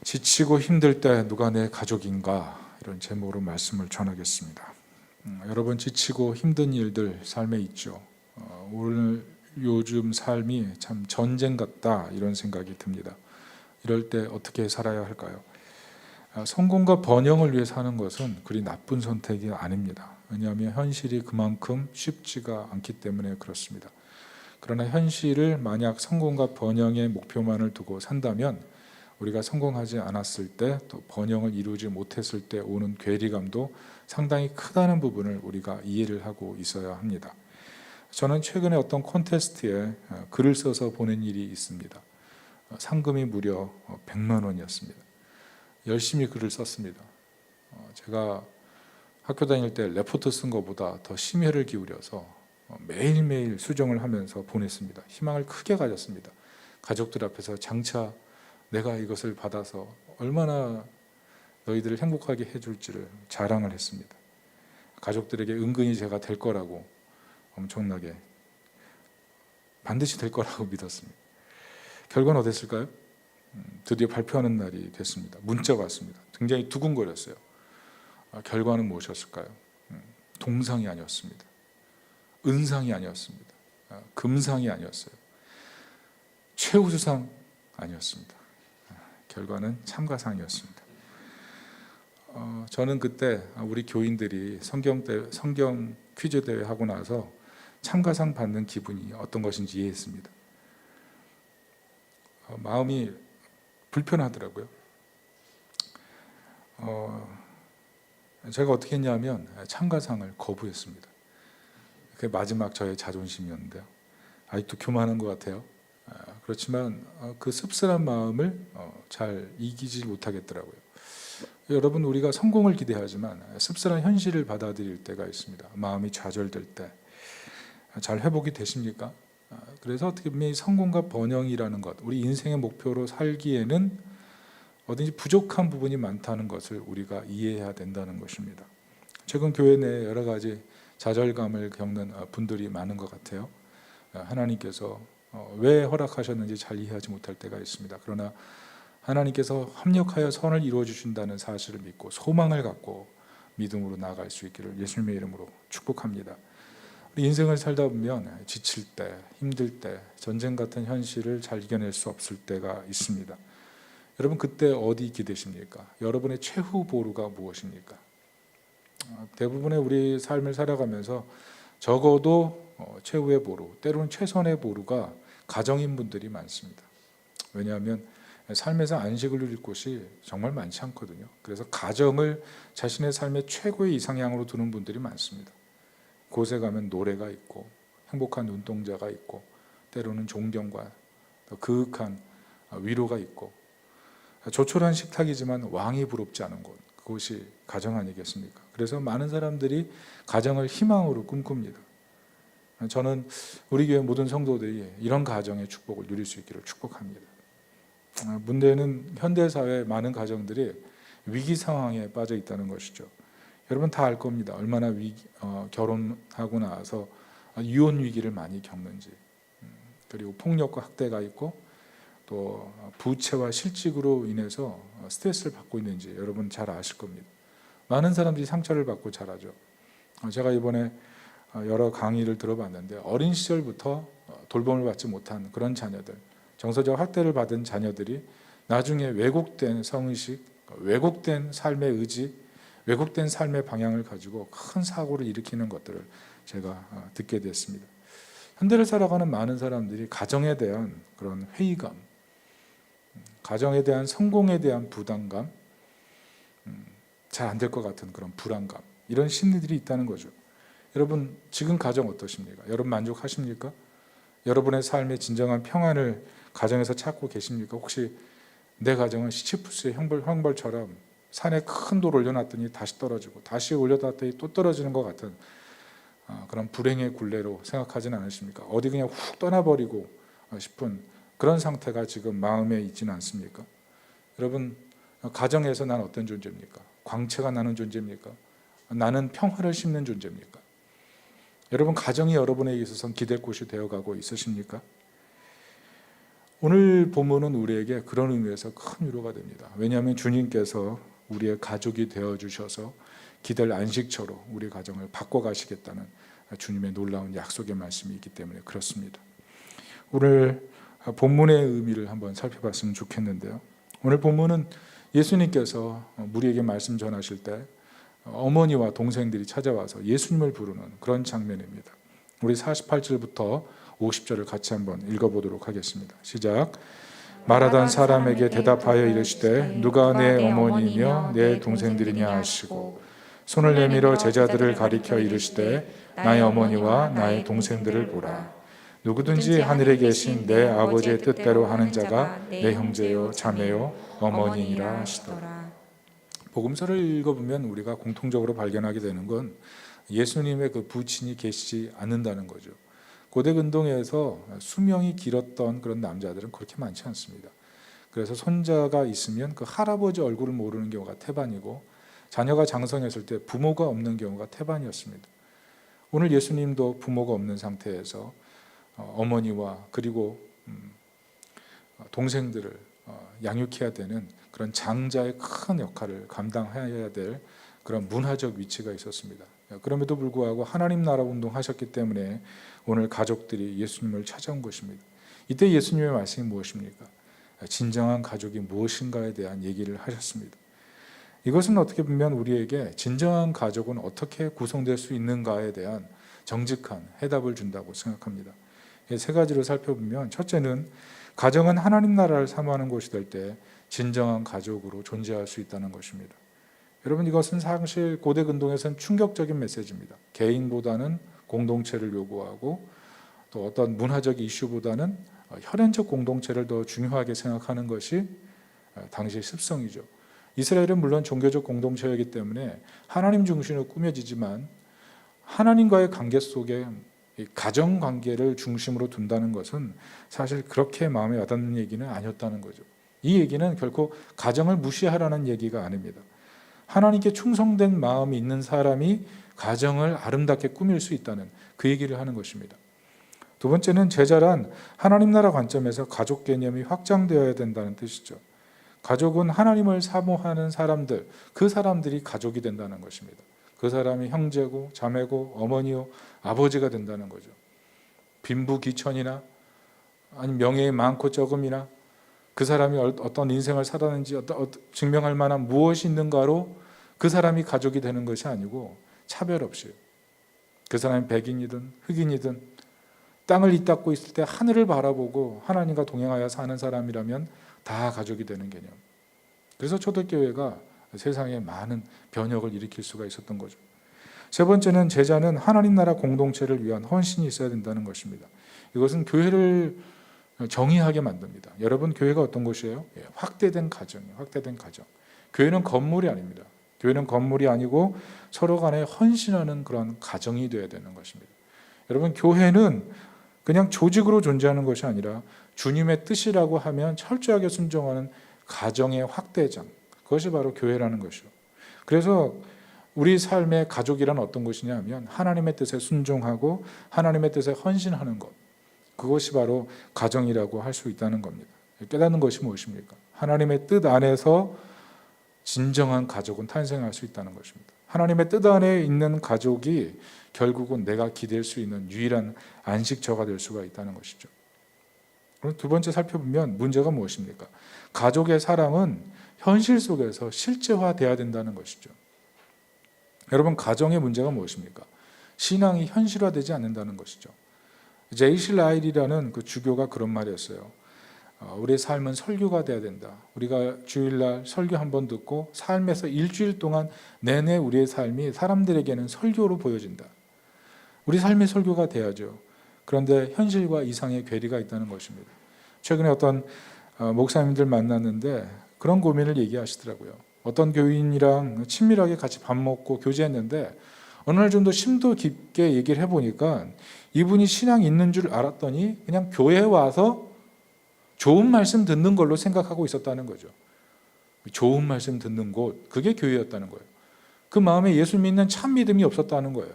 지치고 힘들 때 누가 내 가족인가? 이런 제목으로 말씀을 전하겠습니다. 여러분, 지치고 힘든 일들 삶에 있죠. 오늘 요즘 삶이 참 전쟁 같다, 이런 생각이 듭니다. 이럴 때 어떻게 살아야 할까요? 성공과 번영을 위해 사는 것은 그리 나쁜 선택이 아닙니다. 왜냐하면 현실이 그만큼 쉽지가 않기 때문에 그렇습니다. 그러나 현실을 만약 성공과 번영의 목표만을 두고 산다면 우리가 성공하지 않았을 때, 또 번영을 이루지 못했을 때 오는 괴리감도 상당히 크다는 부분을 우리가 이해를 하고 있어야 합니다. 저는 최근에 어떤 콘테스트에 글을 써서 보낸 일이 있습니다. 상금이 무려 100만 원이었습니다. 열심히 글을 썼습니다. 제가 학교 다닐 때 레포트 쓴 것보다 더 심혈을 기울여서 매일매일 수정을 하면서 보냈습니다. 희망을 크게 가졌습니다. 가족들 앞에서 장차 내가 이것을 받아서 얼마나 너희들을 행복하게 해줄지를 자랑을 했습니다. 가족들에게 은근히 제가 될 거라고, 엄청나게 반드시 될 거라고 믿었습니다. 결과는 어땠을까요? 드디어 발표하는 날이 됐습니다. 문자가 왔습니다. 굉장히 두근거렸어요. 결과는 무엇이었을까요? 동상이 아니었습니다. 은상이 아니었습니다. 금상이 아니었어요. 최우수상 아니었습니다. 결과는 참가상이었습니다. 저는 그때 우리 교인들이 성경 퀴즈 대회 하고 나서 참가상 받는 기분이 어떤 것인지 이해했습니다. 마음이 불편하더라고요. 제가 어떻게 했냐면 참가상을 거부했습니다. 그게 마지막 저의 자존심이었는데요. 아직도 교만한 것 같아요. 그렇지만 그 씁쓸한 마음을 잘 이기지 못하겠더라고요. 여러분, 우리가 성공을 기대하지만 씁쓸한 현실을 받아들일 때가 있습니다. 마음이 좌절될 때. 잘 회복이 되십니까? 그래서 어떻게 보면 성공과 번영이라는 것, 우리 인생의 목표로 살기에는 어딘지 부족한 부분이 많다는 것을 우리가 이해해야 된다는 것입니다. 최근 교회 내에 여러 가지 좌절감을 겪는 분들이 많은 것 같아요. 하나님께서 왜 허락하셨는지 잘 이해하지 못할 때가 있습니다. 그러나 하나님께서 합력하여 선을 이루어 주신다는 사실을 믿고 소망을 갖고 믿음으로 나아갈 수 있기를 예수님의 이름으로 축복합니다. 우리 인생을 살다 보면 지칠 때, 힘들 때, 전쟁 같은 현실을 잘 이겨낼 수 없을 때가 있습니다. 여러분, 그때 어디 기대십니까? 여러분의 최후 보루가 무엇입니까? 대부분의 우리 삶을 살아가면서 적어도 최후의 보루, 때로는 최선의 보루가 가정인 분들이 많습니다. 왜냐하면 삶에서 안식을 누릴 곳이 정말 많지 않거든요. 그래서 가정을 자신의 삶의 최고의 이상향으로 두는 분들이 많습니다. 곳에 가면 노래가 있고 행복한 눈동자가 있고 때로는 존경과 그윽한 위로가 있고 조촐한 식탁이지만 왕이 부럽지 않은 곳, 그곳이 가정 아니겠습니까? 그래서 많은 사람들이 가정을 희망으로 꿈꿉니다. 저는 우리 교회 모든 성도들이 이런 가정의 축복을 누릴 수 있기를 축복합니다. 문제는 현대사회 많은 가정들이 위기 상황에 빠져 있다는 것이죠. 여러분 다 알 겁니다. 얼마나 결혼하고 나서 이혼 위기를 많이 겪는지, 그리고 폭력과 학대가 있고 또 부채와 실직으로 인해서 스트레스를 받고 있는지 여러분 잘 아실 겁니다. 많은 사람들이 상처를 받고 자라죠. 제가 이번에 여러 강의를 들어봤는데 어린 시절부터 돌봄을 받지 못한 그런 자녀들, 정서적 학대를 받은 자녀들이 나중에 왜곡된 성의식, 왜곡된 삶의 의지, 왜곡된 삶의 방향을 가지고 큰 사고를 일으키는 것들을 제가 듣게 됐습니다. 현대를 살아가는 많은 사람들이 가정에 대한 그런 회의감, 가정에 대한 성공에 대한 부담감, 잘 안 될 것 같은 그런 불안감, 이런 심리들이 있다는 거죠. 여러분, 지금 가정 어떠십니까? 여러분 만족하십니까? 여러분의 삶의 진정한 평안을 가정에서 찾고 계십니까? 혹시 내 가정은 시치프스의 형벌처럼 산에 큰 돌을 올려놨더니 다시 떨어지고 다시 올려놨더니 또 떨어지는 것 같은 그런 불행의 굴레로 생각하지는 않으십니까? 어디 그냥 훅 떠나버리고 싶은 그런 상태가 지금 마음에 있지는 않습니까? 여러분, 가정에서 난 어떤 존재입니까? 광채가 나는 존재입니까? 나는 평화를 심는 존재입니까? 여러분, 가정이 여러분에게 있어서 기댈 곳이 되어가고 있으십니까? 오늘 본문은 우리에게 그런 의미에서 큰 위로가 됩니다. 왜냐하면 주님께서 우리의 가족이 되어주셔서 기댈 안식처로 우리 가정을 바꿔가시겠다는 주님의 놀라운 약속의 말씀이 있기 때문에 그렇습니다. 오늘 본문의 의미를 한번 살펴봤으면 좋겠는데요. 오늘 본문은 예수님께서 우리에게 말씀 전하실 때 어머니와 동생들이 찾아와서 예수님을 부르는 그런 장면입니다. 우리 48절부터 50절을 같이 한번 읽어보도록 하겠습니다. 시작. 말하던 사람에게 대답하여 이르시되 누가 내 어머니이며 내 동생들이냐 하시고 손을 내밀어 제자들을 가리켜 이르시되 나의 어머니와 나의 동생들을 보라. 누구든지 하늘에 계신 내 아버지의 뜻대로 하는 자가 내 형제요 자매요 어머니이라 하시더라. 복음서를 읽어보면 우리가 공통적으로 발견하게 되는 건 예수님의 그 부친이 계시지 않는다는 거죠. 고대 근동에서 수명이 길었던 그런 남자들은 그렇게 많지 않습니다. 그래서 손자가 있으면 그 할아버지 얼굴을 모르는 경우가 태반이고 자녀가 장성했을 때 부모가 없는 경우가 태반이었습니다. 오늘 예수님도 부모가 없는 상태에서 어머니와 그리고 동생들을 양육해야 되는 그런 장자의 큰 역할을 감당해야 될 그런 문화적 위치가 있었습니다. 그럼에도 불구하고 하나님 나라 운동하셨기 때문에 오늘 가족들이 예수님을 찾아온 것입니다. 이때 예수님의 말씀이 무엇입니까? 진정한 가족이 무엇인가에 대한 얘기를 하셨습니다. 이것은 어떻게 보면 우리에게 진정한 가족은 어떻게 구성될 수 있는가에 대한 정직한 해답을 준다고 생각합니다. 세 가지를 살펴보면 첫째는 가정은 하나님 나라를 사모하는 곳이 될 때 진정한 가족으로 존재할 수 있다는 것입니다. 여러분, 이것은 사실 고대 근동에서는 충격적인 메시지입니다. 개인보다는 공동체를 요구하고 또 어떤 문화적 이슈보다는 혈연적 공동체를 더 중요하게 생각하는 것이 당시의 습성이죠. 이스라엘은 물론 종교적 공동체이기 때문에 하나님 중심으로 꾸며지지만 하나님과의 관계 속에 가정 관계를 중심으로 둔다는 것은 사실 그렇게 마음에 와닿는 얘기는 아니었다는 거죠. 이 얘기는 결코 가정을 무시하라는 얘기가 아닙니다. 하나님께 충성된 마음이 있는 사람이 가정을 아름답게 꾸밀 수 있다는 그 얘기를 하는 것입니다. 두 번째는 제자란 하나님 나라 관점에서 가족 개념이 확장되어야 된다는 뜻이죠. 가족은 하나님을 사모하는 사람들, 그 사람들이 가족이 된다는 것입니다. 그 사람이 형제고 자매고 어머니요 아버지가 된다는 거죠. 빈부귀천이나 아니면 명예의 많고 적음이나 그 사람이 어떤 인생을 살았는지 증명할 만한 무엇이 있는가로 그 사람이 가족이 되는 것이 아니고 차별 없이 그 사람이 백인이든 흑인이든 땅을 이닦고 있을 때 하늘을 바라보고 하나님과 동행하여 사는 사람이라면 다 가족이 되는 개념. 그래서 초대교회가 세상에 많은 변혁을 일으킬 수가 있었던 거죠. 세 번째는 제자는 하나님 나라 공동체를 위한 헌신이 있어야 된다는 것입니다. 이것은 교회를 정의하게 만듭니다. 여러분, 교회가 어떤 곳이에요? 확대된 가정이에요. 확대된 가정. 교회는 건물이 아닙니다. 교회는 건물이 아니고 서로 간에 헌신하는 그런 가정이 되어야 되는 것입니다. 여러분, 교회는 그냥 조직으로 존재하는 것이 아니라 주님의 뜻이라고 하면 철저하게 순종하는 가정의 확대장, 그것이 바로 교회라는 것이죠. 그래서 우리 삶의 가족이란 어떤 것이냐 하면 하나님의 뜻에 순종하고 하나님의 뜻에 헌신하는 것, 그것이 바로 가정이라고 할 수 있다는 겁니다. 깨닫는 것이 무엇입니까? 하나님의 뜻 안에서 진정한 가족은 탄생할 수 있다는 것입니다. 하나님의 뜻 안에 있는 가족이 결국은 내가 기댈 수 있는 유일한 안식처가 될 수가 있다는 것이죠. 그럼 두 번째 살펴보면 문제가 무엇입니까? 가족의 사랑은 현실 속에서 실제화돼야 된다는 것이죠. 여러분, 가정의 문제가 무엇입니까? 신앙이 현실화되지 않는다는 것이죠. 제이시 라일이라는 그 주교가 그런 말을 했어요. 우리의 삶은 설교가 돼야 된다. 우리가 주일날 설교 한 번 듣고 삶에서 일주일 동안 내내 우리의 삶이 사람들에게는 설교로 보여진다. 우리 삶의 설교가 돼야죠. 그런데 현실과 이상의 괴리가 있다는 것입니다. 최근에 어떤 목사님들 만났는데 그런 고민을 얘기하시더라고요. 어떤 교인이랑 친밀하게 같이 밥 먹고 교제했는데 어느 날 좀 더 심도 깊게 얘기를 해보니까 이분이 신앙이 있는 줄 알았더니 그냥 교회에 와서 좋은 말씀 듣는 걸로 생각하고 있었다는 거죠. 좋은 말씀 듣는 곳, 그게 교회였다는 거예요. 그 마음에 예수 믿는 참 믿음이 없었다는 거예요.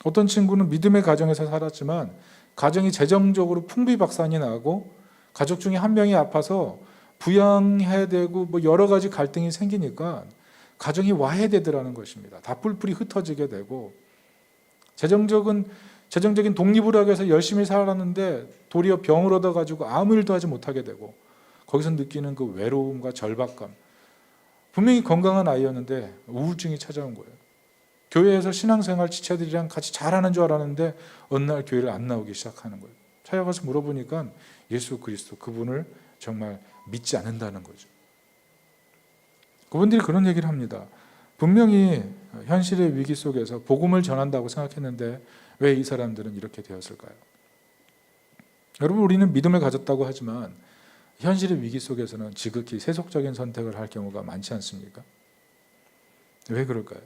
어떤 친구는 믿음의 가정에서 살았지만 가정이 재정적으로 풍비박산이 나고 가족 중에 한 명이 아파서 부양해야 되고 뭐 여러 가지 갈등이 생기니까 가정이 와해되더라는 것입니다. 다 뿔뿔이 흩어지게 되고 재정적인 독립을 하기 위해서 열심히 살았는데 도리어 병을 얻어가지고 아무 일도 하지 못하게 되고 거기서 느끼는 그 외로움과 절박감. 분명히 건강한 아이였는데 우울증이 찾아온 거예요. 교회에서 신앙생활 지체들이랑 같이 잘하는 줄 알았는데 어느 날 교회를 안 나오기 시작하는 거예요. 찾아가서 물어보니까 예수 그리스도 그분을 정말 믿지 않는다는 거죠. 그분들이 그런 얘기를 합니다. 분명히 현실의 위기 속에서 복음을 전한다고 생각했는데 왜 이 사람들은 이렇게 되었을까요? 여러분, 우리는 믿음을 가졌다고 하지만 현실의 위기 속에서는 지극히 세속적인 선택을 할 경우가 많지 않습니까? 왜 그럴까요?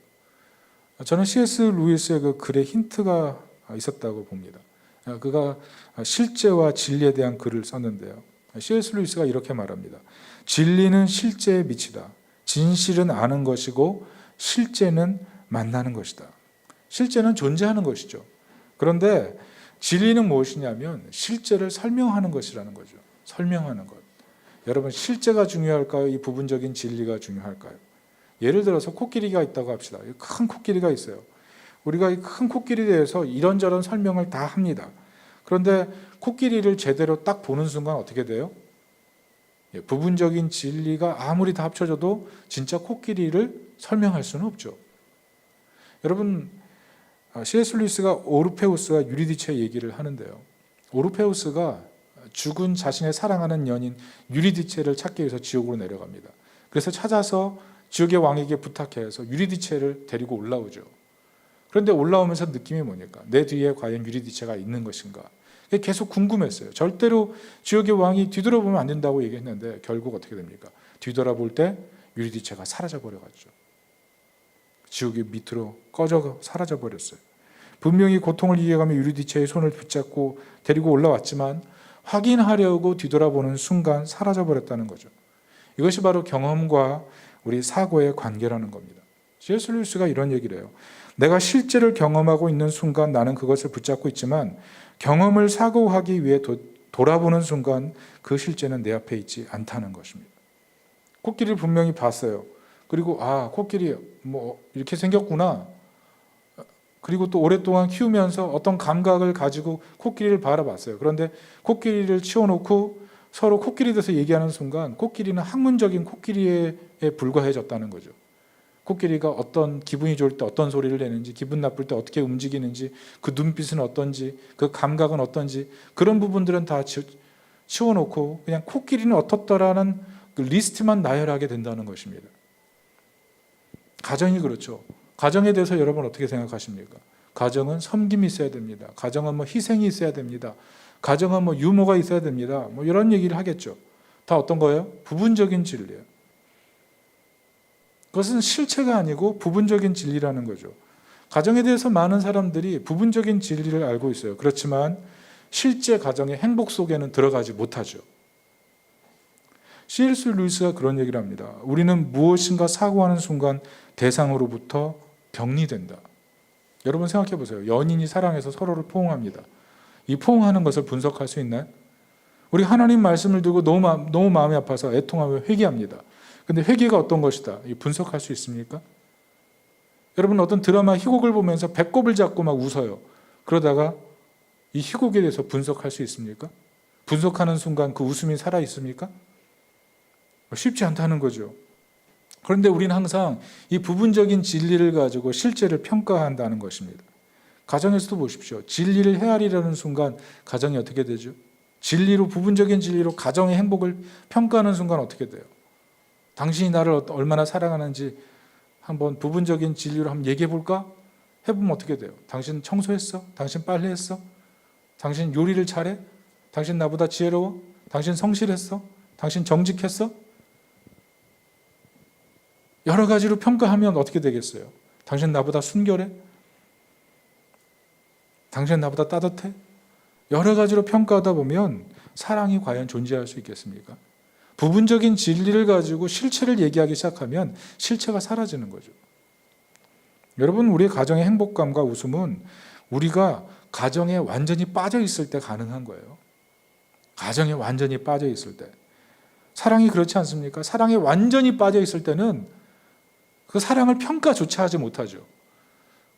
저는 C.S. 루이스의 그 글에 힌트가 있었다고 봅니다. 그가 실제와 진리에 대한 글을 썼는데요. C.S. 루이스가 이렇게 말합니다. 진리는 실제의 빛이다. 진실은 아는 것이고 실제는 만나는 것이다. 실제는 존재하는 것이죠. 그런데 진리는 무엇이냐면 실제를 설명하는 것이라는 거죠. 설명하는 것. 여러분, 실제가 중요할까요? 이 부분적인 진리가 중요할까요? 예를 들어서 코끼리가 있다고 합시다. 큰 코끼리가 있어요. 우리가 이 큰 코끼리에 대해서 이런저런 설명을 다 합니다. 그런데 코끼리를 제대로 딱 보는 순간 어떻게 돼요? 부분적인 진리가 아무리 다 합쳐져도 진짜 코끼리를 설명할 수는 없죠. 여러분, C.S. 루이스가 오르페우스와 유리디체 얘기를 하는데요. 오르페우스가 죽은 자신의 사랑하는 연인 유리디체를 찾기 위해서 지옥으로 내려갑니다. 그래서 찾아서 지옥의 왕에게 부탁해서 유리디체를 데리고 올라오죠. 그런데 올라오면서 느낌이 뭐니까? 내 뒤에 과연 유리디체가 있는 것인가? 계속 궁금했어요. 절대로 지옥의 왕이 뒤돌아보면 안 된다고 얘기했는데 결국 어떻게 됩니까? 뒤돌아볼 때 유리디체가 사라져버려가지고 지옥의 밑으로 꺼져 사라져버렸어요. 분명히 고통을 이겨가며 유리디체의 손을 붙잡고 데리고 올라왔지만 확인하려고 뒤돌아보는 순간 사라져버렸다는 거죠. 이것이 바로 경험과 우리 사고의 관계라는 겁니다. C.S. 루이스가 이런 얘기를 해요. 내가 실제를 경험하고 있는 순간 나는 그것을 붙잡고 있지만 경험을 사고하기 위해 돌아보는 순간 그 실제는 내 앞에 있지 않다는 것입니다. 코끼리를 분명히 봤어요. 그리고 코끼리 뭐 이렇게 생겼구나. 그리고 또 오랫동안 키우면서 어떤 감각을 가지고 코끼리를 바라봤어요. 그런데 코끼리를 치워놓고 서로 코끼리에 대해서 얘기하는 순간 코끼리는 학문적인 코끼리에 불과해졌다는 거죠. 코끼리가 어떤 기분이 좋을 때 어떤 소리를 내는지, 기분 나쁠 때 어떻게 움직이는지, 그 눈빛은 어떤지, 그 감각은 어떤지, 그런 부분들은 다 치워놓고 그냥 코끼리는 어떻더라는 그 리스트만 나열하게 된다는 것입니다. 가정이 그렇죠. 가정에 대해서 여러분 어떻게 생각하십니까? 가정은 섬김이 있어야 됩니다. 가정은 뭐 희생이 있어야 됩니다. 가정은 뭐 유머가 있어야 됩니다. 뭐 이런 얘기를 하겠죠. 다 어떤 거예요? 부분적인 진리예요. 그것은 실체가 아니고 부분적인 진리라는 거죠. 가정에 대해서 많은 사람들이 부분적인 진리를 알고 있어요. 그렇지만 실제 가정의 행복 속에는 들어가지 못하죠. C.S. 루이스가 그런 얘기를 합니다. 우리는 무엇인가 사고하는 순간 대상으로부터 병리된다. 여러분 생각해 보세요. 연인이 사랑해서 서로를 포옹합니다. 이 포옹하는 것을 분석할 수 있나요? 우리 하나님 말씀을 두고 너무 마음이 아파서 애통하며 회개합니다. 근데 회개가 어떤 것이다? 분석할 수 있습니까? 여러분 어떤 드라마 희곡을 보면서 배꼽을 잡고 막 웃어요. 그러다가 이 희곡에 대해서 분석할 수 있습니까? 분석하는 순간 그 웃음이 살아 있습니까? 쉽지 않다는 거죠. 그런데 우리는 항상 이 부분적인 진리를 가지고 실제를 평가한다는 것입니다. 가정에서도 보십시오. 진리를 헤아리려는 순간 가정이 어떻게 되죠? 진리로, 부분적인 진리로 가정의 행복을 평가하는 순간 어떻게 돼요? 당신이 나를 얼마나 사랑하는지 한번 부분적인 진리로 한번 얘기해 볼까? 해보면 어떻게 돼요? 당신 청소했어? 당신 빨래했어? 당신 요리를 잘해? 당신 나보다 지혜로워? 당신 성실했어? 당신 정직했어? 여러 가지로 평가하면 어떻게 되겠어요? 당신 나보다 순결해? 당신 나보다 따뜻해? 여러 가지로 평가하다 보면 사랑이 과연 존재할 수 있겠습니까? 부분적인 진리를 가지고 실체를 얘기하기 시작하면 실체가 사라지는 거죠. 여러분, 우리의 가정의 행복감과 웃음은 우리가 가정에 완전히 빠져 있을 때 가능한 거예요. 가정에 완전히 빠져 있을 때. 사랑이 그렇지 않습니까? 사랑에 완전히 빠져 있을 때는 그 사랑을 평가조차 하지 못하죠.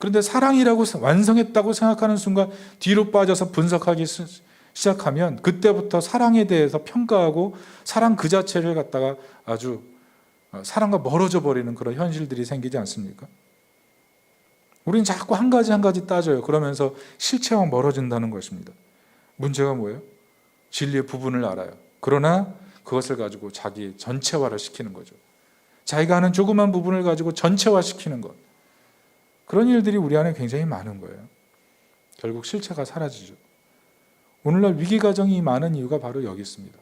그런데 사랑이라고 완성했다고 생각하는 순간 뒤로 빠져서 분석하기 시작하면 그때부터 사랑에 대해서 평가하고 사랑 그 자체를 갖다가 아주 사랑과 멀어져 버리는 그런 현실들이 생기지 않습니까? 우리는 자꾸 한 가지 한 가지 따져요. 그러면서 실체와 멀어진다는 것입니다. 문제가 뭐예요? 진리의 부분을 알아요. 그러나 그것을 가지고 자기 전체화를 시키는 거죠. 자기가 아는 조그만 부분을 가지고 전체화시키는 것. 그런 일들이 우리 안에 굉장히 많은 거예요. 결국 실체가 사라지죠. 오늘날 위기 가정이 많은 이유가 바로 여기 있습니다.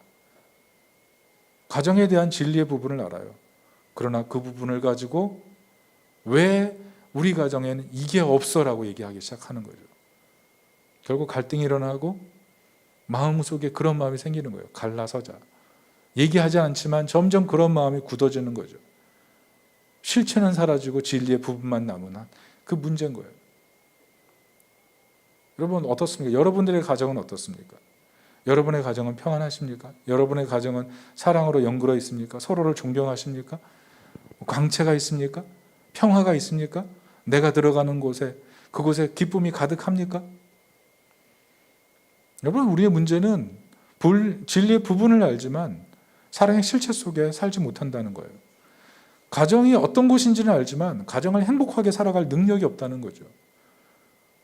가정에 대한 진리의 부분을 알아요. 그러나 그 부분을 가지고 왜 우리 가정에는 이게 없어라고 얘기하기 시작하는 거죠. 결국 갈등이 일어나고 마음속에 그런 마음이 생기는 거예요. 갈라서자. 얘기하지 않지만 점점 그런 마음이 굳어지는 거죠. 실체는 사라지고 진리의 부분만 남은 한 그 문제인 거예요. 여러분 어떻습니까? 여러분들의 가정은 어떻습니까? 여러분의 가정은 평안하십니까? 여러분의 가정은 사랑으로 연결어 있습니까? 서로를 존경하십니까? 광채가 있습니까? 평화가 있습니까? 내가 들어가는 곳에 그곳에 기쁨이 가득합니까? 여러분 우리의 문제는 진리의 부분을 알지만 사랑의 실체 속에 살지 못한다는 거예요. 가정이 어떤 곳인지는 알지만 가정을 행복하게 살아갈 능력이 없다는 거죠.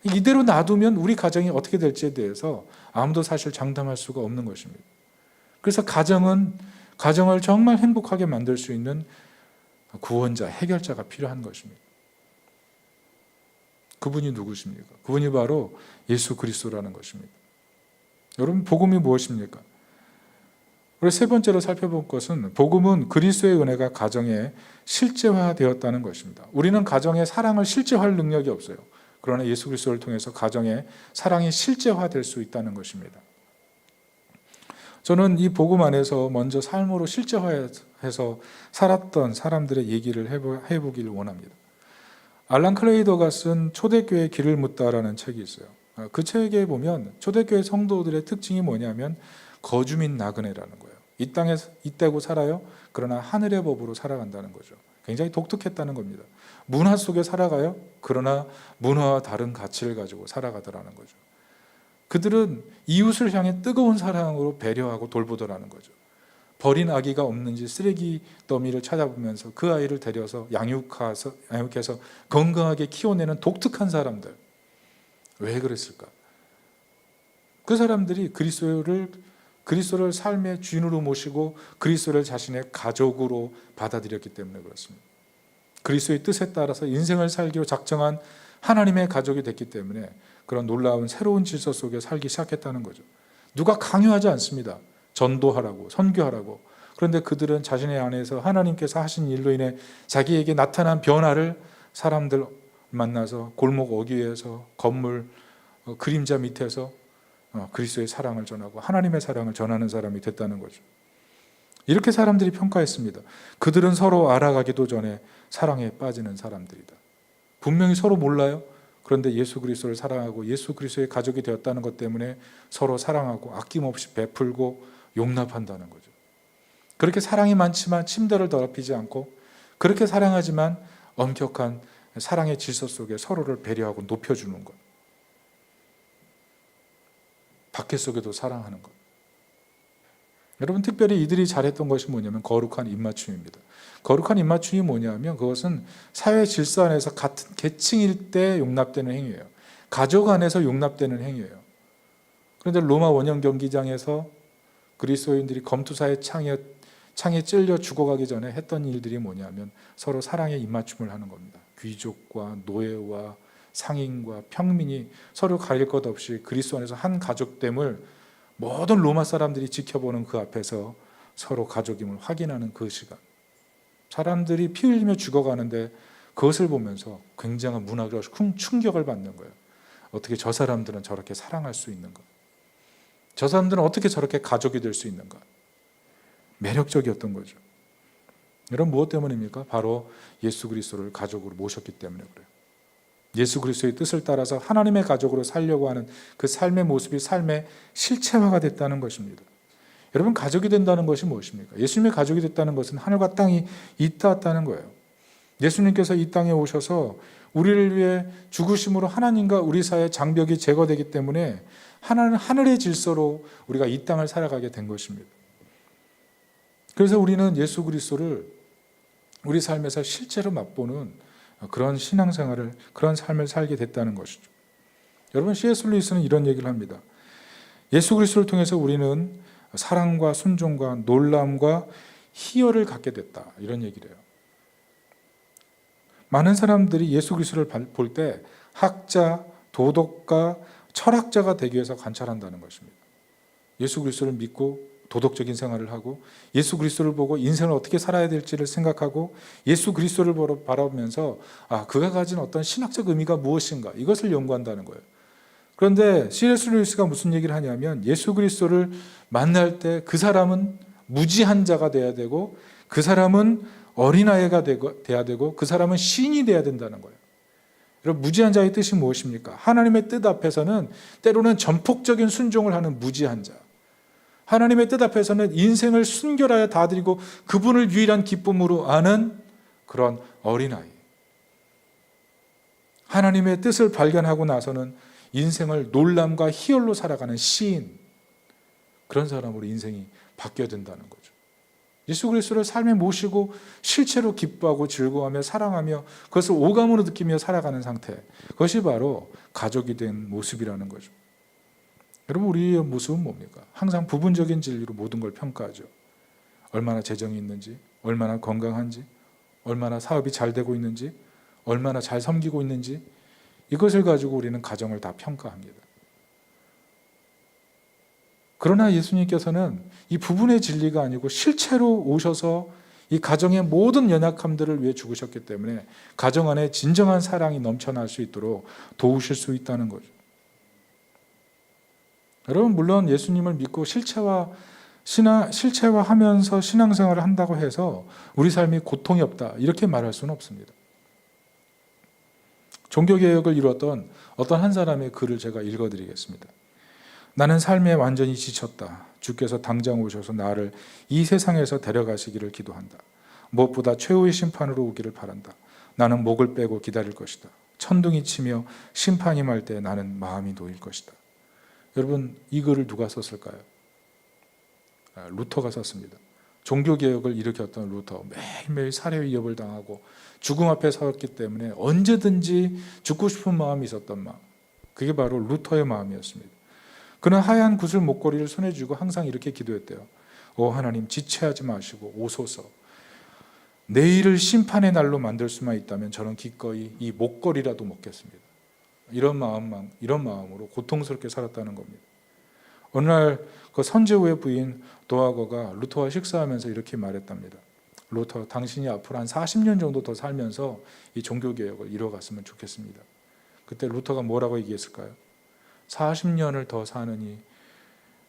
이대로 놔두면 우리 가정이 어떻게 될지에 대해서 아무도 사실 장담할 수가 없는 것입니다. 그래서 가정을 정말 행복하게 만들 수 있는 구원자, 해결자가 필요한 것입니다. 그분이 누구십니까? 그분이 바로 예수 그리스도라는 것입니다. 여러분 복음이 무엇입니까? 우리 세 번째로 살펴볼 것은 복음은 그리스도의 은혜가 가정에 실제화되었다는 것입니다. 우리는 가정에 사랑을 실제화할 능력이 없어요. 그러나 예수 그리스도를 통해서 가정에 사랑이 실제화될 수 있다는 것입니다. 저는 이 복음 안에서 먼저 삶으로 실제화해서 살았던 사람들의 얘기를 해보기를 원합니다. 알란 클레이더가 쓴 초대교회의 길을 묻다라는 책이 있어요. 그 책에 보면 초대교회 성도들의 특징이 뭐냐면 거주민 나그네라는 거예요. 이 땅에 있다고 살아요. 그러나 하늘의 법으로 살아간다는 거죠. 굉장히 독특했다는 겁니다. 문화 속에 살아가요. 그러나 문화와 다른 가치를 가지고 살아가더라는 거죠. 그들은 이웃을 향해 뜨거운 사랑으로 배려하고 돌보더라는 거죠. 버린 아기가 없는지 쓰레기 더미를 찾아보면서 그 아이를 데려서 양육해서 건강하게 키워내는 독특한 사람들. 왜 그랬을까? 그 사람들이 그리스도를 삶의 주인으로 모시고 그리스도를 자신의 가족으로 받아들였기 때문에 그렇습니다. 그리스도의 뜻에 따라서 인생을 살기로 작정한 하나님의 가족이 됐기 때문에 그런 놀라운 새로운 질서 속에 살기 시작했다는 거죠. 누가 강요하지 않습니다. 전도하라고, 선교하라고. 그런데 그들은 자신의 안에서 하나님께서 하신 일로 인해 자기에게 나타난 변화를 사람들 만나서 골목 어귀에서 건물 그림자 밑에서 그리스도의 사랑을 전하고 하나님의 사랑을 전하는 사람이 됐다는 거죠. 이렇게 사람들이 평가했습니다. 그들은 서로 알아가기도 전에 사랑에 빠지는 사람들이다. 분명히 서로 몰라요. 그런데 예수 그리스도를 사랑하고 예수 그리스도의 가족이 되었다는 것 때문에 서로 사랑하고 아낌없이 베풀고 용납한다는 거죠. 그렇게 사랑이 많지만 침대를 더럽히지 않고 그렇게 사랑하지만 엄격한 사랑의 질서 속에 서로를 배려하고 높여주는 것. 박해 속에도 사랑하는 것. 여러분 특별히 이들이 잘했던 것이 뭐냐면 거룩한 입맞춤입니다. 거룩한 입맞춤이 뭐냐면 그것은 사회 질서 안에서 같은 계층일 때 용납되는 행위예요. 가족 안에서 용납되는 행위예요. 그런데 로마 원형 경기장에서 그리스도인들이 검투사의 창에 찔려 죽어가기 전에 했던 일들이 뭐냐면 서로 사랑의 입맞춤을 하는 겁니다. 귀족과 노예와 상인과 평민이 서로 가릴 것 없이 그리스도 안에서 한 가족됨을 모든 로마 사람들이 지켜보는 그 앞에서 서로 가족임을 확인하는 그 시간. 사람들이 피 흘리며 죽어가는데 그것을 보면서 굉장한 문화적 충격을 받는 거예요. 어떻게 저 사람들은 저렇게 사랑할 수 있는가? 저 사람들은 어떻게 저렇게 가족이 될 수 있는가? 매력적이었던 거죠. 여러분 무엇 때문입니까? 바로 예수 그리스도를 가족으로 모셨기 때문에 그래요. 예수 그리스도의 뜻을 따라서 하나님의 가족으로 살려고 하는 그 삶의 모습이 삶의 실체화가 됐다는 것입니다. 여러분, 가족이 된다는 것이 무엇입니까? 예수님의 가족이 됐다는 것은 하늘과 땅이 잇닿았다는 거예요. 예수님께서 이 땅에 오셔서 우리를 위해 죽으심으로 하나님과 우리 사이의 장벽이 제거되기 때문에 하늘의 질서로 우리가 이 땅을 살아가게 된 것입니다. 그래서 우리는 예수 그리스도를 우리 삶에서 실제로 맛보는 그런 신앙생활을, 그런 삶을 살게 됐다는 것이죠. 여러분, C.S. 루이스는 이런 얘기를 합니다. 예수 그리스도를 통해서 우리는 사랑과 순종과 놀람과 희열을 갖게 됐다, 이런 얘기를 해요. 많은 사람들이 예수 그리스도를 볼 때 학자, 도덕가, 철학자가 되기 위해서 관찰한다는 것입니다. 예수 그리스도를 믿고 도덕적인 생활을 하고 예수 그리스도를 보고 인생을 어떻게 살아야 될지를 생각하고 예수 그리스도를 바라보면서 그가 가진 어떤 신학적 의미가 무엇인가, 이것을 연구한다는 거예요. 그런데 C.S. 루이스가 무슨 얘기를 하냐면, 예수 그리스도를 만날 때 그 사람은 무지한 자가 돼야 되고, 그 사람은 어린아이가 돼야 되고, 그 사람은 신이 돼야 된다는 거예요. 여러분, 무지한 자의 뜻이 무엇입니까? 하나님의 뜻 앞에서는 때로는 전폭적인 순종을 하는 무지한 자, 하나님의 뜻 앞에서는 인생을 순결하여 다 드리고 그분을 유일한 기쁨으로 아는 그런 어린아이, 하나님의 뜻을 발견하고 나서는 인생을 놀람과 희열로 살아가는 시인, 그런 사람으로 인생이 바뀌어야 된다는 거죠. 예수 그리스도를 삶에 모시고 실체로 기뻐하고 즐거워하며 사랑하며 그것을 오감으로 느끼며 살아가는 상태, 그것이 바로 가족이 된 모습이라는 거죠. 여러분, 우리의 모습은 뭡니까? 항상 부분적인 진리로 모든 걸 평가하죠. 얼마나 재정이 있는지, 얼마나 건강한지, 얼마나 사업이 잘 되고 있는지, 얼마나 잘 섬기고 있는지, 이것을 가지고 우리는 가정을 다 평가합니다. 그러나 예수님께서는 이 부분의 진리가 아니고 실체로 오셔서 이 가정의 모든 연약함들을 위해 죽으셨기 때문에 가정 안에 진정한 사랑이 넘쳐날 수 있도록 도우실 수 있다는 거죠. 여러분, 물론 예수님을 믿고 실체화하면서 신앙생활을 한다고 해서 우리 삶이 고통이 없다, 이렇게 말할 수는 없습니다. 종교개혁을 이루었던 어떤 한 사람의 글을 제가 읽어드리겠습니다. 나는 삶에 완전히 지쳤다. 주께서 당장 오셔서 나를 이 세상에서 데려가시기를 기도한다. 무엇보다 최후의 심판으로 오기를 바란다. 나는 목을 빼고 기다릴 것이다. 천둥이 치며 심판이 말 때 나는 마음이 놓일 것이다. 여러분, 이 글을 누가 썼을까요? 루터가 썼습니다. 종교개혁을 일으켰던 루터, 매일매일 살해 위협을 당하고 죽음 앞에 서었기 때문에 언제든지 죽고 싶은 마음이 있었던 마음, 그게 바로 루터의 마음이었습니다. 그는 하얀 구슬 목걸이를 손에 쥐고 항상 이렇게 기도했대요. 오 하나님, 지체하지 마시고 오소서. 내일을 심판의 날로 만들 수만 있다면 저는 기꺼이 이 목걸이라도 먹겠습니다. 이런 마음으로 고통스럽게 살았다는 겁니다. 어느 날 그 선제후의 부인 도하거가 루터와 식사하면서 이렇게 말했답니다. 루터, 당신이 앞으로 한 40년 정도 더 살면서 이 종교개혁을 이뤄갔으면 좋겠습니다. 그때 루터가 뭐라고 얘기했을까요? 40년을 더 사느니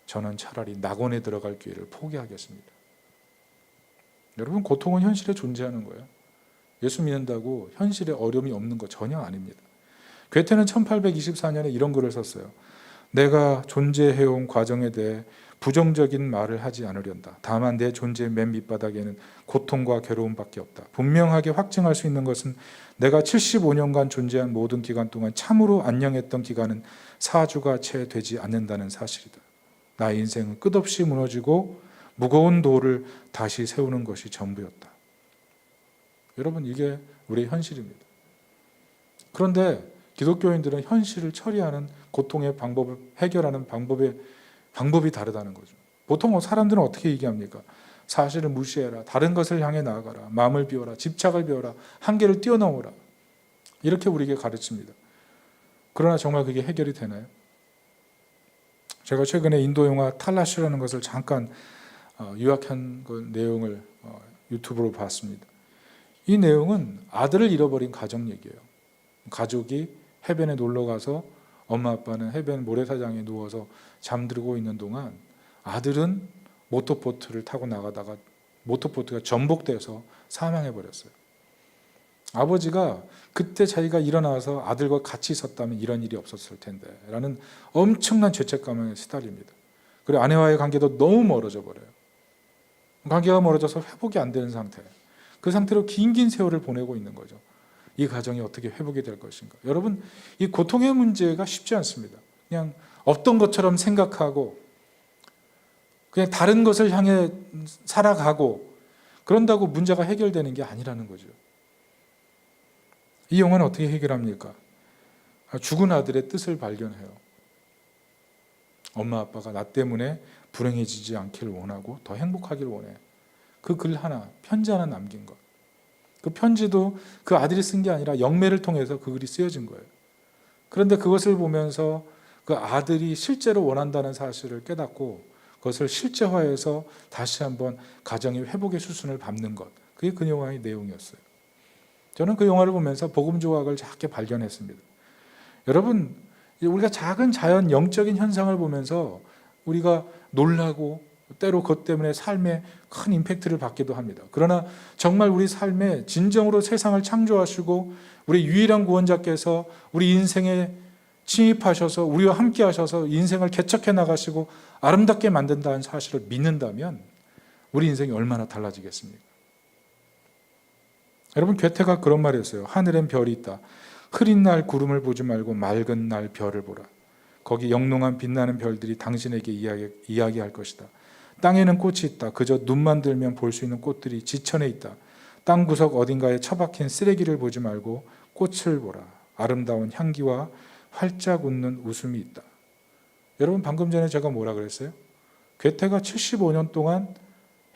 저는 차라리 낙원에 들어갈 기회를 포기하겠습니다. 여러분, 고통은 현실에 존재하는 거예요. 예수 믿는다고 현실에 어려움이 없는 거 전혀 아닙니다. 괴테는 1824년에 이런 글을 썼어요. 내가 존재해온 과정에 대해 부정적인 말을 하지 않으련다. 다만 내 존재의 맨 밑바닥에는 고통과 괴로움밖에 없다. 분명하게 확증할 수 있는 것은 내가 75년간 존재한 모든 기간 동안 참으로 안녕했던 기간은 4주가 채 되지 않는다는 사실이다. 나의 인생은 끝없이 무너지고 무거운 돌을 다시 세우는 것이 전부였다. 여러분, 이게 우리의 현실입니다. 그런데 기독교인들은 현실을 처리하는 고통의 방법을 해결하는 방법이 다르다는 거죠. 보통 사람들은 어떻게 얘기합니까? 사실을 무시해라. 다른 것을 향해 나아가라. 마음을 비워라. 집착을 비워라. 한계를 뛰어넘어라. 이렇게 우리에게 가르칩니다. 그러나 정말 그게 해결이 되나요? 제가 최근에 인도 영화 탈라시라는 것을 잠깐 요약한 그 내용을 유튜브로 봤습니다. 이 내용은 아들을 잃어버린 가정 얘기예요. 가족이 해변에 놀러 가서 엄마 아빠는 해변 모래사장에 누워서 잠들고 있는 동안 아들은 모터보트를 타고 나가다가 모터보트가 전복돼서 사망해 버렸어요. 아버지가 그때 자기가 일어나서 아들과 같이 있었다면 이런 일이 없었을 텐데 라는 엄청난 죄책감에 시달립니다. 그리고 아내와의 관계도 너무 멀어져 버려요. 관계가 멀어져서 회복이 안 되는 상태. 그 상태로 긴 세월을 보내고 있는 거죠. 이 가정이 어떻게 회복이 될 것인가. 여러분, 이 고통의 문제가 쉽지 않습니다. 그냥 없던 것처럼 생각하고 그냥 다른 것을 향해 살아가고 그런다고 문제가 해결되는 게 아니라는 거죠. 이 영화는 어떻게 해결합니까? 죽은 아들의 뜻을 발견해요. 엄마 아빠가 나 때문에 불행해지지 않기를 원하고 더 행복하기를 원해. 그 글 하나, 편지 하나 남긴 것. 그 편지도 그 아들이 쓴 게 아니라 영매를 통해서 그 글이 쓰여진 거예요. 그런데 그것을 보면서 그 아들이 실제로 원한다는 사실을 깨닫고 그것을 실제화해서 다시 한번 가정의 회복의 수순을 밟는 것. 그게 그 영화의 내용이었어요. 저는 그 영화를 보면서 복음 조각을 작게 발견했습니다. 여러분, 우리가 작은 자연 영적인 현상을 보면서 우리가 놀라고 때로 그것 때문에 삶에 큰 임팩트를 받기도 합니다. 그러나 정말 우리 삶에 진정으로 세상을 창조하시고 우리 유일한 구원자께서 우리 인생에 침입하셔서 우리와 함께 하셔서 인생을 개척해 나가시고 아름답게 만든다는 사실을 믿는다면 우리 인생이 얼마나 달라지겠습니까? 여러분, 괴테가 그런 말을 했어요. 하늘엔 별이 있다. 흐린 날 구름을 보지 말고 맑은 날 별을 보라. 거기 영롱한 빛나는 별들이 당신에게 이야기할 것이다. 땅에는 꽃이 있다. 그저 눈만 들면 볼 수 있는 꽃들이 지천에 있다. 땅 구석 어딘가에 처박힌 쓰레기를 보지 말고 꽃을 보라. 아름다운 향기와 활짝 웃는 웃음이 있다. 여러분, 방금 전에 제가 뭐라 그랬어요? 괴테가 75년 동안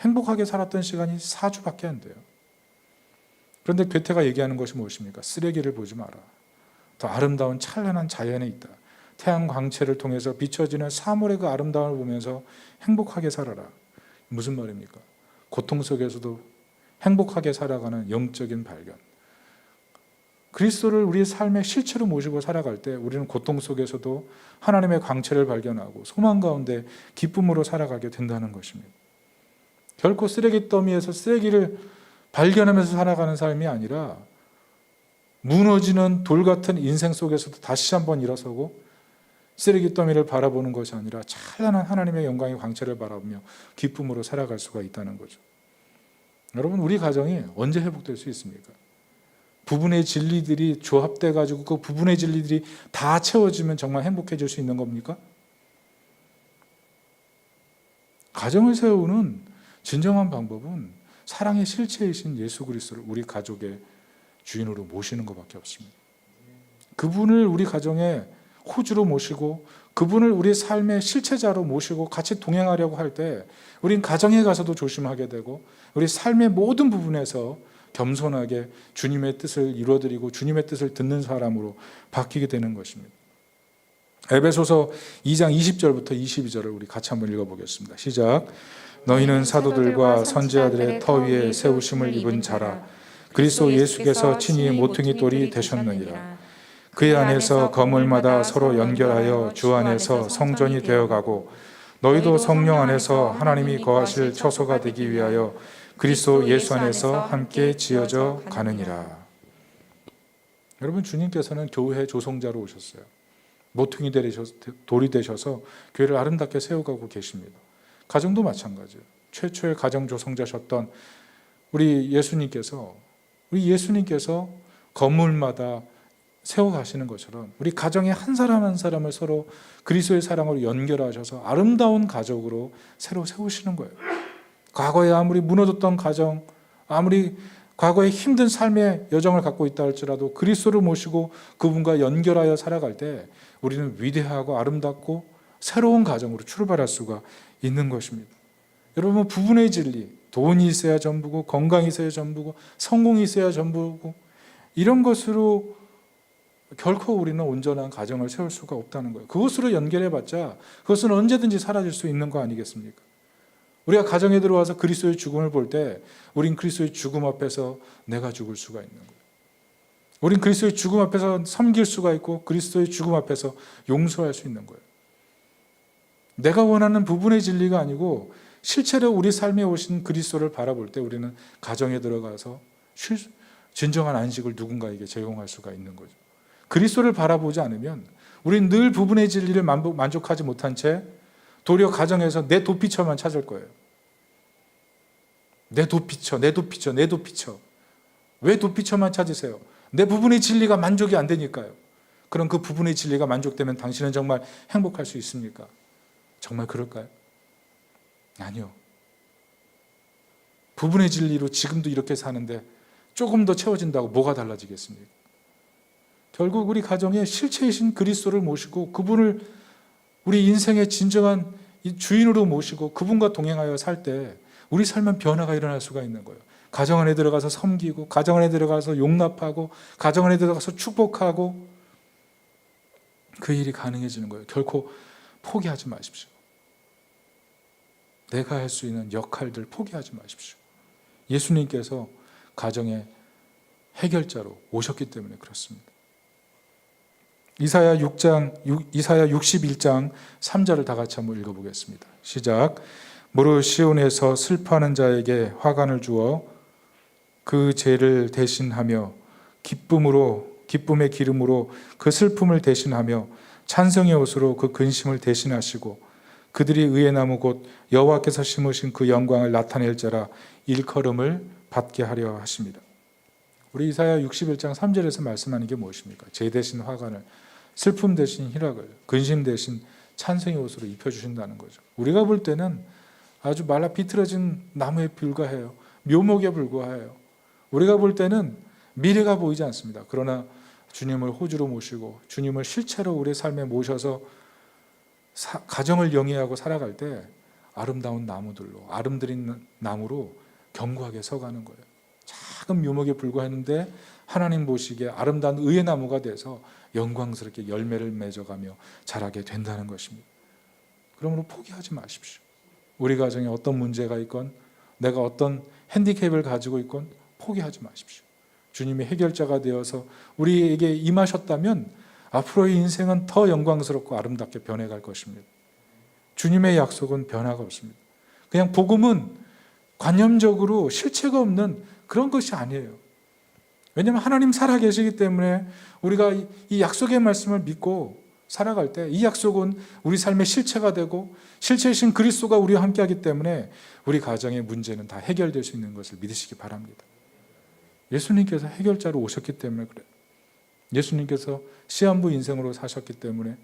행복하게 살았던 시간이 4주밖에 안 돼요. 그런데 괴테가 얘기하는 것이 무엇입니까? 쓰레기를 보지 마라. 더 아름다운 찬란한 자연에 있다. 태양 광채를 통해서 비춰지는 사물의 그 아름다움을 보면서 행복하게 살아라. 무슨 말입니까? 고통 속에서도 행복하게 살아가는 영적인 발견. 그리스도를 우리의 삶의 실체로 모시고 살아갈 때 우리는 고통 속에서도 하나님의 광채를 발견하고 소망 가운데 기쁨으로 살아가게 된다는 것입니다. 결코 쓰레기 더미에서 쓰레기를 발견하면서 살아가는 삶이 아니라 무너지는 돌 같은 인생 속에서도 다시 한번 일어서고 쓰레기 더미를 바라보는 것이 아니라 찬란한 하나님의 영광의 광채를 바라보며 기쁨으로 살아갈 수가 있다는 거죠. 여러분, 우리 가정이 언제 회복될 수 있습니까? 부분의 진리들이 조합돼 가지고 그 부분의 진리들이 다 채워지면 정말 행복해질 수 있는 겁니까? 가정을 세우는 진정한 방법은 사랑의 실체이신 예수 그리스도를 우리 가족의 주인으로 모시는 것밖에 없습니다. 그분을 우리 가정의 호주로 모시고 그분을 우리 삶의 실체자로 모시고 같이 동행하려고 할 때 우린 가정에 가서도 조심하게 되고 우리 삶의 모든 부분에서 겸손하게 주님의 뜻을 이루어드리고 주님의 뜻을 듣는 사람으로 바뀌게 되는 것입니다. 에베소서 2장 20절부터 22절을 우리 같이 한번 읽어보겠습니다. 시작. 너희는 사도들과 선지자들의 터 위에 세우심을 입은 자라. 그리스도 예수께서 친히 모퉁이 돌이 되셨느니라. 그의 안에서 건물마다 서로 연결하여 주 안에서 성전이 되어가고 너희도 성령 안에서 하나님이 거하실 처소가 되기 위하여 그리스도 예수 안에서 함께 지어져 가느니라. 여러분, 주님께서는 교회 조성자로 오셨어요. 모퉁이 돌이 되셔서 교회를 아름답게 세워가고 계십니다. 가정도 마찬가지예요. 최초의 가정 조성자셨던 우리 예수님께서 건물마다 세워가시는 것처럼 우리 가정의 한 사람 한 사람을 서로 그리스도의 사랑으로 연결하셔서 아름다운 가족으로 새로 세우시는 거예요. 과거에 아무리 무너졌던 가정, 아무리 과거에 힘든 삶의 여정을 갖고 있다 할지라도 그리스도를 모시고 그분과 연결하여 살아갈 때 우리는 위대하고 아름답고 새로운 가정으로 출발할 수가 있는 것입니다. 여러분, 부분의 진리, 돈이 있어야 전부고 건강이 있어야 전부고 성공이 있어야 전부고 이런 것으로 결코 우리는 온전한 가정을 세울 수가 없다는 거예요. 그것으로 연결해봤자 그것은 언제든지 사라질 수 있는 거 아니겠습니까? 우리가 가정에 들어와서 그리스도의 죽음을 볼 때 우린 그리스도의 죽음 앞에서 내가 죽을 수가 있는 거예요. 우린 그리스도의 죽음 앞에서 섬길 수가 있고 그리스도의 죽음 앞에서 용서할 수 있는 거예요. 내가 원하는 부분의 진리가 아니고 실제로 우리 삶에 오신 그리스도를 바라볼 때 우리는 가정에 들어가서 진정한 안식을 누군가에게 제공할 수가 있는 거죠. 그리스도를 바라보지 않으면 우리는 늘 부분의 진리를 만족하지 못한 채 도리어 가정에서 내 도피처만 찾을 거예요. 내 도피처. 왜 도피처만 찾으세요? 내 부분의 진리가 만족이 안 되니까요. 그럼 그 부분의 진리가 만족되면 당신은 정말 행복할 수 있습니까? 정말 그럴까요? 아니요. 부분의 진리로 지금도 이렇게 사는데 조금 더 채워진다고 뭐가 달라지겠습니까? 결국 우리 가정에 실체이신 그리스도를 모시고 그분을 우리 인생의 진정한 주인으로 모시고 그분과 동행하여 살 때 우리 삶은 변화가 일어날 수가 있는 거예요. 가정 안에 들어가서 섬기고, 가정 안에 들어가서 용납하고, 가정 안에 들어가서 축복하고, 그 일이 가능해지는 거예요. 결코 포기하지 마십시오. 내가 할 수 있는 역할들 포기하지 마십시오. 예수님께서 가정의 해결자로 오셨기 때문에 그렇습니다. 이사야 61장 3절을 다 같이 한번 읽어보겠습니다. 시작. 무릇 시온에서 슬퍼하는 자에게 화관을 주어 그 죄를 대신하며 기쁨의 기름으로 그 슬픔을 대신하며 찬송의 옷으로 그 근심을 대신하시고 그들이 의의 나무 곧 여호와께서 심으신 그 영광을 나타낼 자라 일컬음을 받게 하려 하십니다. 우리 이사야 61장 3절에서 말씀하는 게 무엇입니까? 죄 대신 화관을, 슬픔 대신 희락을, 근심 대신 찬송의 옷으로 입혀주신다는 거죠. 우리가 볼 때는 아주 말라 비틀어진 나무에 불과해요. 묘목에 불과해요. 우리가 볼 때는 미래가 보이지 않습니다. 그러나 주님을 호주로 모시고 주님을 실체로 우리의 삶에 모셔서 가정을 영위하고 살아갈 때 아름다운 나무들로, 아름드린 나무로 견고하게 서가는 거예요. 작은 묘목에 불과했는데 하나님 보시기에 아름다운 의의 나무가 돼서 영광스럽게 열매를 맺어가며 자라게 된다는 것입니다. 그러므로 포기하지 마십시오. 우리 가정에 어떤 문제가 있건 내가 어떤 핸디캡을 가지고 있건 포기하지 마십시오. 주님이 해결자가 되어서 우리에게 임하셨다면 앞으로의 인생은 더 영광스럽고 아름답게 변해갈 것입니다. 주님의 약속은 변화가 없습니다. 그냥 복음은 관념적으로 실체가 없는 그런 것이 아니에요. 왜냐하면 하나님 살아계시기 때문에 우리가 이 약속의 말씀을 믿고 살아갈 때 이 약속은 우리 삶의 실체가 되고 실체이신 그리스도가 우리와 함께하기 때문에 우리 가정의 문제는 다 해결될 수 있는 것을 믿으시기 바랍니다. 예수님께서 해결자로 오셨기 때문에 그래요. 예수님께서 시한부 인생으로 사셨기 때문에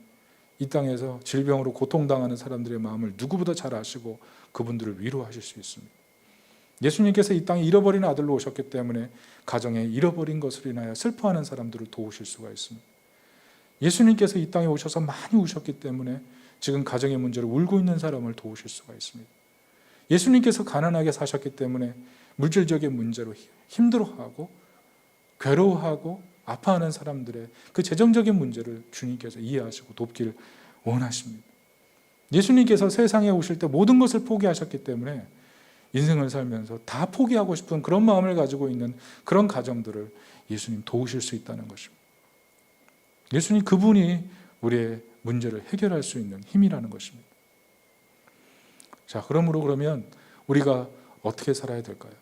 이 땅에서 질병으로 고통당하는 사람들의 마음을 누구보다 잘 아시고 그분들을 위로하실 수 있습니다. 예수님께서 이 땅에 잃어버린 아들로 오셨기 때문에 가정에 잃어버린 것으로 인하여 슬퍼하는 사람들을 도우실 수가 있습니다. 예수님께서 이 땅에 오셔서 많이 우셨기 때문에 지금 가정의 문제로 울고 있는 사람을 도우실 수가 있습니다. 예수님께서 가난하게 사셨기 때문에 물질적인 문제로 힘들어하고 괴로워하고 아파하는 사람들의 그 재정적인 문제를 주님께서 이해하시고 돕기를 원하십니다. 예수님께서 세상에 오실 때 모든 것을 포기하셨기 때문에 인생을 살면서 다 포기하고 싶은 그런 마음을 가지고 있는 그런 가정들을 예수님 도우실 수 있다는 것입니다. 예수님 그분이 우리의 문제를 해결할 수 있는 힘이라는 것입니다. 자, 그러면 우리가 어떻게 살아야 될까요?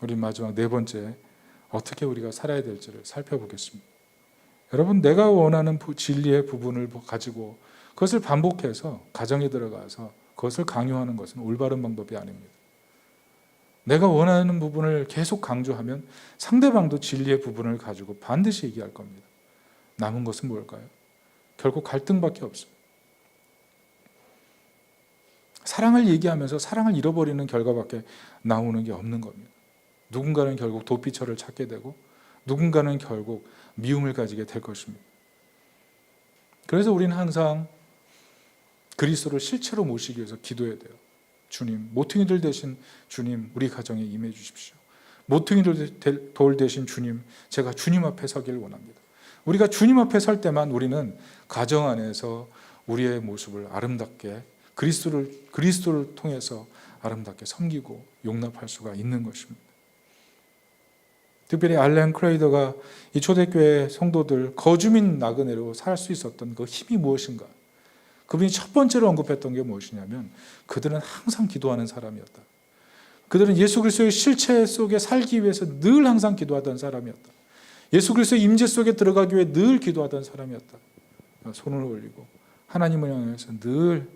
우리 마지막 네 번째, 어떻게 우리가 살아야 될지를 살펴보겠습니다. 여러분, 내가 원하는 진리의 부분을 가지고 그것을 반복해서 가정에 들어가서 그것을 강요하는 것은 올바른 방법이 아닙니다. 내가 원하는 부분을 계속 강조하면 상대방도 진리의 부분을 가지고 반드시 얘기할 겁니다. 남은 것은 뭘까요? 결국 갈등밖에 없어요. 사랑을 얘기하면서 사랑을 잃어버리는 결과밖에 나오는 게 없는 겁니다. 누군가는 결국 도피처를 찾게 되고 누군가는 결국 미움을 가지게 될 것입니다. 그래서 우리는 항상 그리스도를 실체로 모시기 위해서 기도해야 돼요. 주님, 모퉁이들 대신 주님, 우리 가정에 임해 주십시오. 모퉁이들 돌 대신 주님, 제가 주님 앞에 서기를 원합니다. 우리가 주님 앞에 설 때만 우리는 가정 안에서 우리의 모습을 아름답게 그리스도를 통해서 아름답게 섬기고 용납할 수가 있는 것입니다. 특별히 알렌 크레이더가 이 초대교회 성도들 거주민 나그네로 살 수 있었던 그 힘이 무엇인가? 그분이 첫 번째로 언급했던 게 무엇이냐면 그들은 항상 기도하는 사람이었다. 그들은 예수 그리스도의 실체 속에 살기 위해서 늘 항상 기도하던 사람이었다. 예수 그리스도의 임재 속에 들어가기 위해 늘 기도하던 사람이었다. 손을 올리고 하나님을 향해서 늘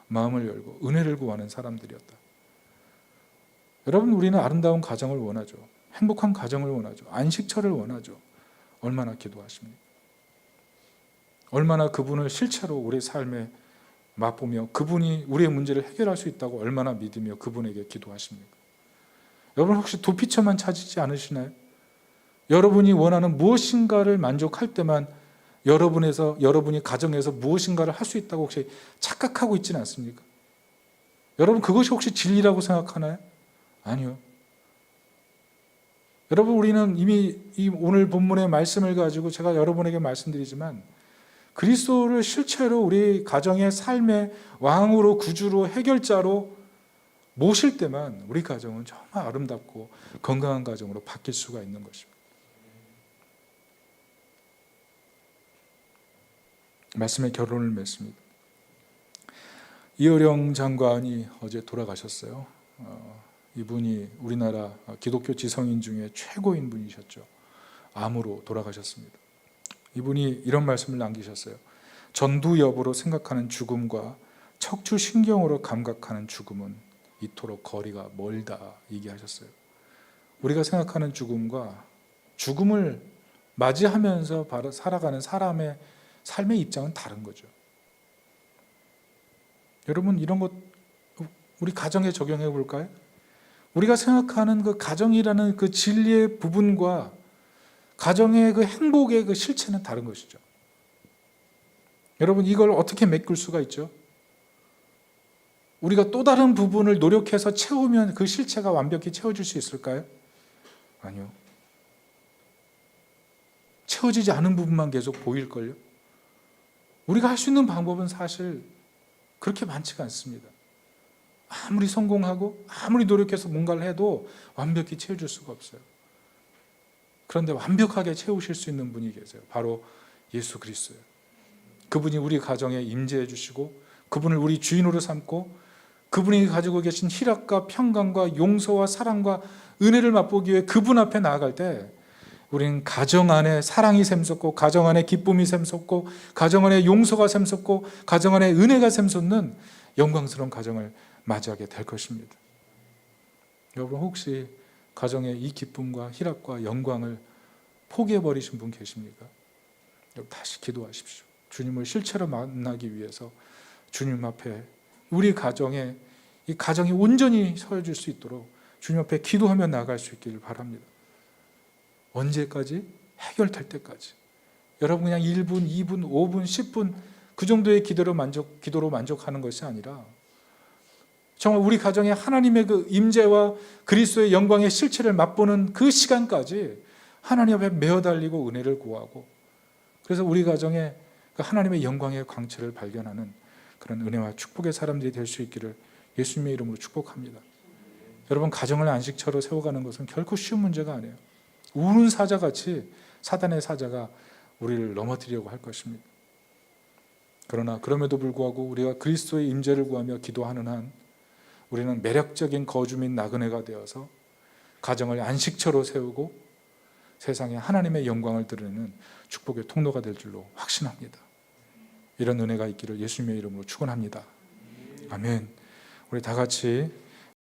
마음을 열고 은혜를 구하는 사람들이었다. 여러분, 우리는 아름다운 가정을 원하죠. 행복한 가정을 원하죠. 안식처를 원하죠. 얼마나 기도하십니까? 얼마나 그분을 실체로 우리의 삶에 맛보며 그분이 우리의 문제를 해결할 수 있다고 얼마나 믿으며 그분에게 기도하십니까? 여러분, 혹시 도피처만 찾지 않으시나요? 여러분이 원하는 무엇인가를 만족할 때만 여러분이 가정에서 무엇인가를 할 수 있다고 혹시 착각하고 있지는 않습니까? 여러분, 그것이 혹시 진리라고 생각하나요? 아니요. 여러분, 우리는 이미 이 오늘 본문의 말씀을 가지고 제가 여러분에게 말씀드리지만 그리스도를 실체로 우리 가정의 삶의 왕으로, 구주로, 해결자로 모실 때만 우리 가정은 정말 아름답고 건강한 가정으로 바뀔 수가 있는 것입니다. 말씀의 결론을 맺습니다. 이어령 장관이 어제 돌아가셨어요. 이분이 우리나라 기독교 지성인 중에 최고인 분이셨죠. 암으로 돌아가셨습니다. 이분이 이런 말씀을 남기셨어요. 전두 여부로 생각하는 죽음과 척추 신경으로 감각하는 죽음은 이토록 거리가 멀다 얘기하셨어요. 우리가 생각하는 죽음과 죽음을 맞이하면서 살아가는 사람의 삶의 입장은 다른 거죠. 여러분, 이런 것 우리 가정에 적용해 볼까요? 우리가 생각하는 그 가정이라는 그 진리의 부분과 가정의 그 행복의 그 실체는 다른 것이죠. 여러분, 이걸 어떻게 메꿀 수가 있죠? 우리가 또 다른 부분을 노력해서 채우면 그 실체가 완벽히 채워질 수 있을까요? 아니요. 채워지지 않은 부분만 계속 보일걸요? 우리가 할 수 있는 방법은 사실 그렇게 많지가 않습니다. 아무리 성공하고 아무리 노력해서 뭔가를 해도 완벽히 채워줄 수가 없어요. 그런데 완벽하게 채우실 수 있는 분이 계세요. 바로 예수 그리스도예요. 그분이 우리 가정에 임재해 주시고 그분을 우리 주인으로 삼고 그분이 가지고 계신 희락과 평강과 용서와 사랑과 은혜를 맛보기 위해 그분 앞에 나아갈 때 우리는 가정 안에 사랑이 샘솟고 가정 안에 기쁨이 샘솟고 가정 안에 용서가 샘솟고 가정 안에 은혜가 샘솟는 영광스러운 가정을 맞이하게 될 것입니다. 여러분, 혹시 가정에 이 기쁨과 희락과 영광을 포기해버리신 분 계십니까? 여러분, 다시 기도하십시오. 주님을 실체로 만나기 위해서 주님 앞에 우리 가정에 이 가정이 온전히 서어질 수 있도록 주님 앞에 기도하며 나아갈 수 있기를 바랍니다. 언제까지? 해결될 때까지. 여러분, 그냥 1분, 2분, 5분, 10분 그 정도의 기도로 만족하는 것이 아니라 정말 우리 가정에 하나님의 그 임재와 그리스도의 영광의 실체를 맛보는 그 시간까지 하나님 앞에 메어 달리고 은혜를 구하고, 그래서 우리 가정에 그 하나님의 영광의 광채를 발견하는 그런 은혜와 축복의 사람들이 될 수 있기를 예수님의 이름으로 축복합니다. 여러분, 가정을 안식처로 세워가는 것은 결코 쉬운 문제가 아니에요. 우는 사자같이 사단의 사자가 우리를 넘어뜨리려고 할 것입니다. 그러나 그럼에도 불구하고 우리가 그리스도의 임재를 구하며 기도하는 한 우리는 매력적인 거주 및 나그네가 되어서 가정을 안식처로 세우고 세상에 하나님의 영광을 드러내는 축복의 통로가 될 줄로 확신합니다. 이런 은혜가 있기를 예수님의 이름으로 축원합니다. 아멘. 우리 다 같이